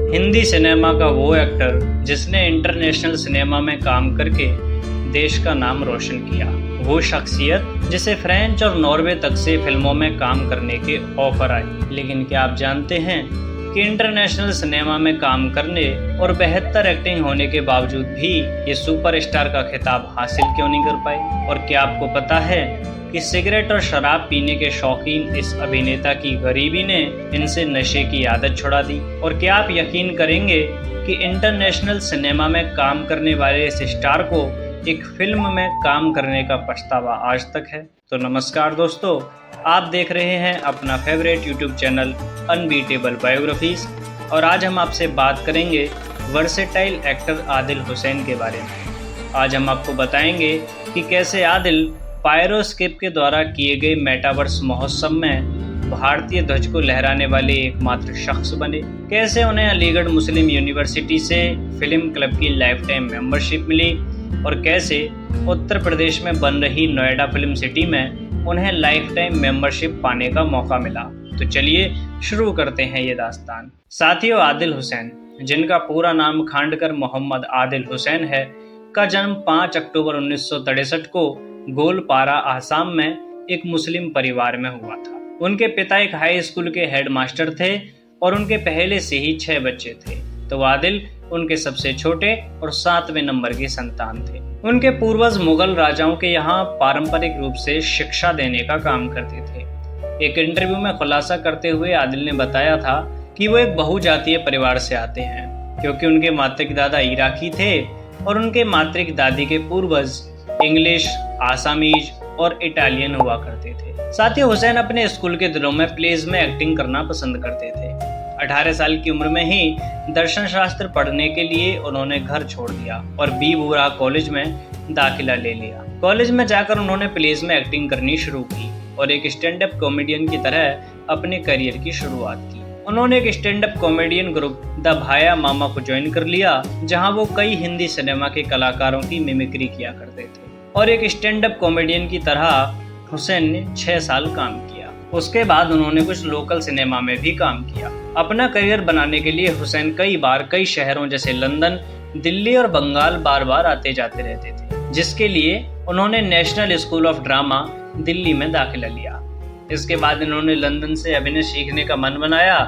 Hindi cinema का वो actor जिसने इंटरनेशनल सिनेमा में काम करके देश का नाम रोशन किया, वो शख्सियत जिसे फ्रेंच और नॉर्वे तक से फिल्मों में काम करने के ऑफर आए। लेकिन क्या आप जानते हैं कि इंटरनेशनल सिनेमा में काम करने और बेहतर एक्टिंग होने के बावजूद भी ये सुपरस्टार का खिताब हासिल क्यों नहीं कर पाए? और क्या आपको पता है कि सिगरेट और शराब पीने के शौकीन इस अभिनेता की गरीबी ने इनसे नशे की आदत छुड़ा दी? और क्या आप यकीन करेंगे कि इंटरनेशनल सिनेमा में काम करने वाले इस स्टार को एक फिल्म में काम करने का पछतावा आज तक है? तो नमस्कार दोस्तों, आप देख रहे हैं अपना favourite YouTube channel unbeatable biographies और आज हम आपसे बात करेंगे वर्सेटाइल एक्टर आदिल हुसैन के बारे में। आज हम आपको बताएंगे कि कैसे आदिल पायरोस्केप के द्वारा किए गए मेटावर्स महोत्सव में भारतीय ध्वज को लहराने वाले एकमात्र शख्स बने, कैसे उन्हें अलीगढ़ मुस्लिम यूनिवर्सिटी से फिल्म क्लब की लाइफ टाइम मेंबरशिप मिली और कैसे उत्तर प्रदेश में बन रही नोएडा फिल्म सिटी में उन्हें लाइफ टाइम मेंबरशिप पाने का मौका मिला। तो चलिए शुरू करते हैं ये दास्तान। साथियों, आदिल हुसैन, जिनका पूरा नाम खांडकर मोहम्मद आदिल हुसैन है, का जन्म 5 अक्टूबर 1963 को गोलपारा, आसाम में एक मुस्लिम परिवार में हुआ था। उनके पिता एक हाई स्कूल के हेडमास्टर थे और उनके पहले से ही 6 बच्चे थे, तो आदिल उनके सबसे छोटे और 7वें नंबर के संतान थे। उनके पूर्वज मुगल राजाओं के यहाँ पारंपरिक रूप से शिक्षा देने का काम करते थे। एक इंटरव्यू में खुलासा करते हुए आदिल ने बताया था कि वो एक बहुजातीय परिवार से आते हैं, क्योंकि उनके मातृक दादा इराकी थे और उनके मातृक दादी के पूर्वज इंग्लिश, आसामीज और इटालियन हुआ करते थे। साथ ही हुसैन अपने स्कूल के दिनों में प्लेज में एक्टिंग करना पसंद करते थे। 18 साल की उम्र में ही दर्शन शास्त्र पढ़ने के लिए उन्होंने घर छोड़ दिया और बी बुरा कॉलेज में दाखिला ले लिया। कॉलेज में जाकर उन्होंने प्लेज में एक्टिंग करनी शुरू की और एक स्टैंड अप कॉमेडियन की तरह अपने करियर की शुरुआत की। उन्होंने एक stand up comedian group the Bhaya Mama को ज्वाइन कर लिया, जहां वो कई हिंदी सिनेमा के कलाकारों की मिमिक्री किया करते थे और एक स्टैंड अप कॉमेडियन की तरह हुसैन ने 6 साल काम किया। उसके बाद उन्होंने कुछ लोकल सिनेमा में भी काम किया। अपना करियर बनाने के लिए हुसैन कई बार कई शहरों जैसे लंदन, दिल्ली और बंगाल बार बार आते जाते रहते थे, जिसके लिए उन्होंने national school of drama Delhi में दाखिला लिया। इसके बाद इन्होंने लंदन से अभिनय सीखने का मन बनाया,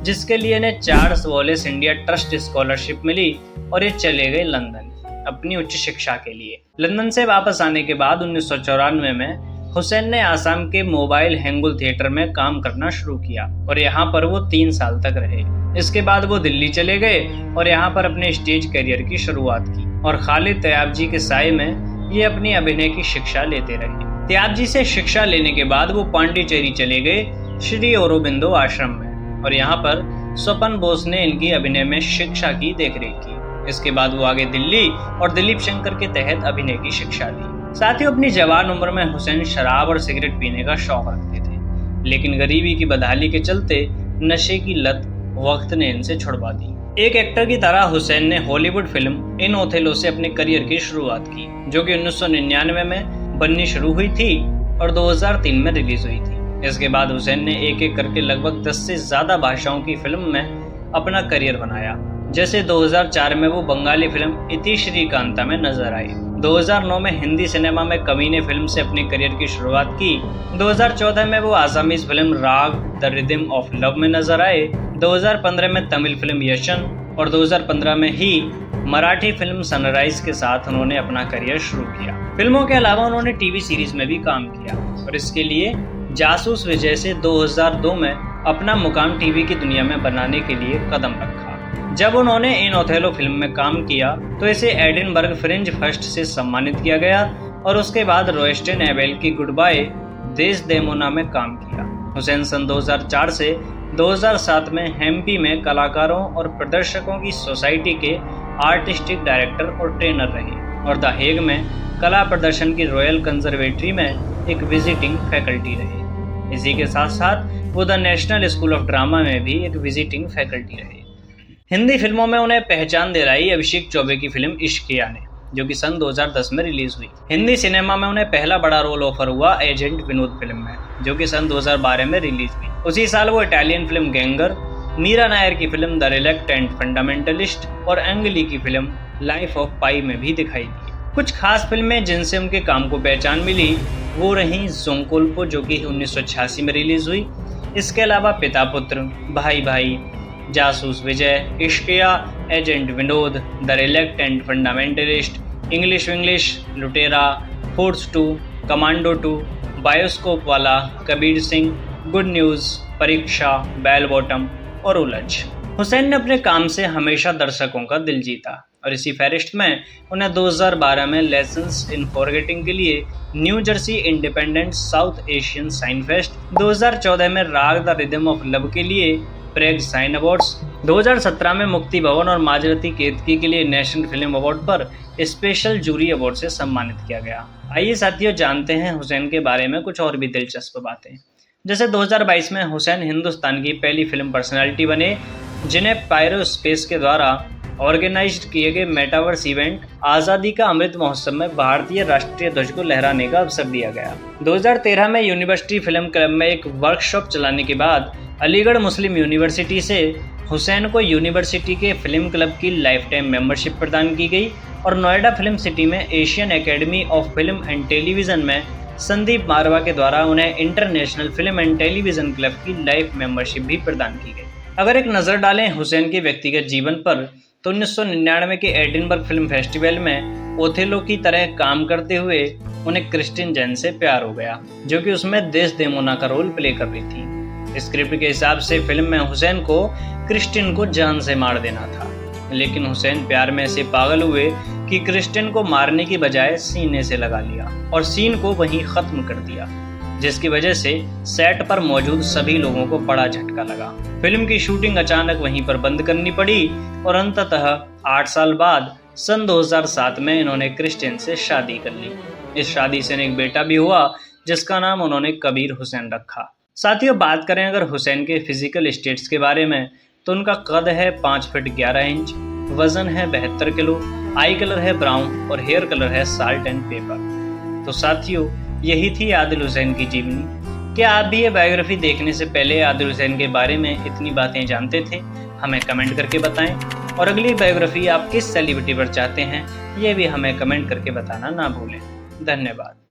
जिसके लिए इन्हें Charles Wallace India Trust scholarship मिली और ये चले गए लंदन अपनी उच्च शिक्षा के लिए। लंदन से वापस आने के बाद 1994 में हुसैन ने आसाम के मोबाइल हेंगुल थिएटर में काम करना शुरू किया और यहाँ पर वो 3 साल तक रहे। इसके बाद वो दिल्ली चले गए और यहाँ पर अपने स्टेज करियर की शुरुआत की और खालिद तैयाबजी के साए में ये अपनी अभिनय की शिक्षा लेते रहे। तैयाबजी से शिक्षा लेने के बाद वो पांडिचेरी चले गए श्री औरोबिंदो आश्रम में और यहाँ पर स्वपन बोस ने इनकी अभिनय में शिक्षा की देखरेख की। इसके बाद वो आगे दिल्ली और दिलीप शंकर के तहत अभिनय की शिक्षा ली। साथ ही अपनी जवान उम्र में हुसैन शराब और सिगरेट पीने का शौक रखते थे, लेकिन गरीबी की बदहाली के चलते नशे की लत वक्त ने इनसे छुड़वा दी। एक एक्टर की तरह हुसैन ने हॉलीवुड फिल्म इन ओथेलो से अपने करियर की शुरुआत की, जो कि 1999 में बननी शुरू हुई थी और 2003 में रिलीज हुई थी। इसके बाद हुसैन ने एक एक करके लगभग 10 से ज्यादा भाषाओं की फिल्म में अपना करियर बनाया। जैसे 2004 में वो बंगाली फिल्म इति श्रीकांता में नजर आई। 2009 में हिंदी सिनेमा में कमीने फिल्म से अपने करियर की शुरुआत की। 2014 में वो आसामीज फिल्म राग द रिदम ऑफ लव में नजर आए। 2015 में तमिल फिल्म यशन और 2015 में ही मराठी फिल्म सनराइज के साथ उन्होंने अपना करियर शुरू किया। फिल्मों के अलावा उन्होंने टीवी सीरीज में भी काम किया और इसके लिए जासूस विजय से 2002 में अपना मुकाम टीवी की दुनिया में बनाने के लिए कदम रखा। जब उन्होंने इन ओथेलो फिल्म में काम किया तो इसे एडिनबर्ग फ्रिंज फर्स्ट से सम्मानित किया गया और उसके बाद रोस्टेन एबेल की गुड बाय देश देमोना में काम किया। हुसैन सन 2004 से 2007 में हेम्पी में कलाकारों और प्रदर्शकों की सोसाइटी के आर्टिस्टिक डायरेक्टर और ट्रेनर रहे और द हेग में कला प्रदर्शन की रॉयल कंजर्वेटरी में एक विजिटिंग फैकल्टी रहे। इसी के साथ साथ वो the national school of drama में भी एक विजिटिंग फैकल्टी रहे। हिंदी फिल्मों में उन्हें पहचान दिलाई अभिषेक चौबे की फिल्म इश्किया ने, जो कि सन 2010 में रिलीज हुई। हिंदी सिनेमा में उन्हें पहला बड़ा रोल ऑफर हुआ एजेंट विनोद फिल्म में, जो कि सन 2012 में रिलीज हुई। उसी साल वो इटालियन फिल्म गैंगर, मीरा नायर की फिल्म द रिलेक्टेंट फंडामेंटलिस्ट और एंगली की फिल्म लाइफ ऑफ पाई में भी दिखाई दी। कुछ खास फिल्में जिनसे उनके काम को पहचान मिली वो रहीं जोंकोल्पो, जो कि 1986 में रिलीज हुई। इसके अलावा पिता पुत्र, Bhai Bhai, Jasoos Vijay, Ishqiya, agent Vinod, the reluctant fundamentalist, English Vinglish, Lootera, force 2, commando 2, bioscope wala, Kabir Singh, good news, Pareeksha, bell bottom और उलझ। हुसैन ने अपने काम से हमेशा दर्शकों का दिल जीता और इसी फहरिस्त में उन्हें 2012 में लेसन्स इन फॉरगेटिंग के लिए New Jersey independent South Asian cine fest, 2014 में राग द रिदम ऑफ लव के लिए प्रेग साइन अवार्ड्स, 2017 में मुक्ति भवन और माजरती केतकी के लिए नेशनल फिल्म अवार्ड पर स्पेशल जूरी अवार्ड से सम्मानित किया गया। आइए साथियों जानते हैं हुसैन के बारे में कुछ और भी दिलचस्प बातें। जैसे 2022 में हुसैन हिंदुस्तान की पहली फिल्म पर्सनालिटी बने जिन्हें पायरोस्पेस के द्वारा ऑर्गेनाइज्ड किए गए मेटावर्स इवेंट आज़ादी का अमृत महोत्सव में भारतीय राष्ट्रीय ध्वज को लहराने का अवसर दिया गया। 2013 में यूनिवर्सिटी फिल्म क्लब में एक वर्कशॉप चलाने के बाद अलीगढ़ मुस्लिम यूनिवर्सिटी से हुसैन को यूनिवर्सिटी के फिल्म क्लब की लाइफ टाइम मेंबरशिप प्रदान की गई और नोएडा फिल्म सिटी में Asian academy of film and television में संदीप मारवा के द्वारा उन्हें international film and television club की लाइफ मेंबरशिप भी प्रदान की गई। अगर एक नज़र डालें हुसैन के व्यक्तिगत जीवन पर तो 1999 के एडिनबर्ग फिल्म फेस्टिवल में ओथेलो की तरह काम करते हुए उन्हें क्रिस्टिन जेन से प्यार हो गया, जो कि उसमें देस्देमोना का रोल प्ले कर रही थी। स्क्रिप्ट के हिसाब से फिल्म में हुसैन को क्रिस्टिन को जान से मार देना था, लेकिन हुसैन प्यार में ऐसे पागल हुए कि क्रिस्टिन को मारने की बजाय सीने से लगा लिया और सीन को वहीं खत्म कर दिया, जिसकी वजह से सेट पर मौजूद सभी लोगों को बड़ा झटका लगा। फिल्म की शूटिंग अचानक वहीं पर बंद करनी पड़ी और अंततः 8 साल बाद सन 2007 में इन्होंने क्रिस्टिन से शादी कर ली। इस शादी से एक बेटा भी हुआ जिसका नाम उन्होंने कबीर हुसैन रखा। साथियों, बात करें अगर हुसैन के फिजिकल स्टेट्स के बारे में तो उनका कद है 5 फीट 11 इंच, वजन है 72 किलो, आई कलर है ब्राउन और हेयर कलर है साल्ट एंड पेपर। तो साथियों, यही थी आदिल हुसैन की जीवनी। क्या आप भी ये बायोग्राफी देखने से पहले आदिल हुसैन के बारे में इतनी बातें जानते थे? हमें कमेंट करके बताएं और अगली बायोग्राफी आप किस सेलिब्रिटी पर चाहते हैं ये भी हमें कमेंट करके बताना ना भूलें। धन्यवाद।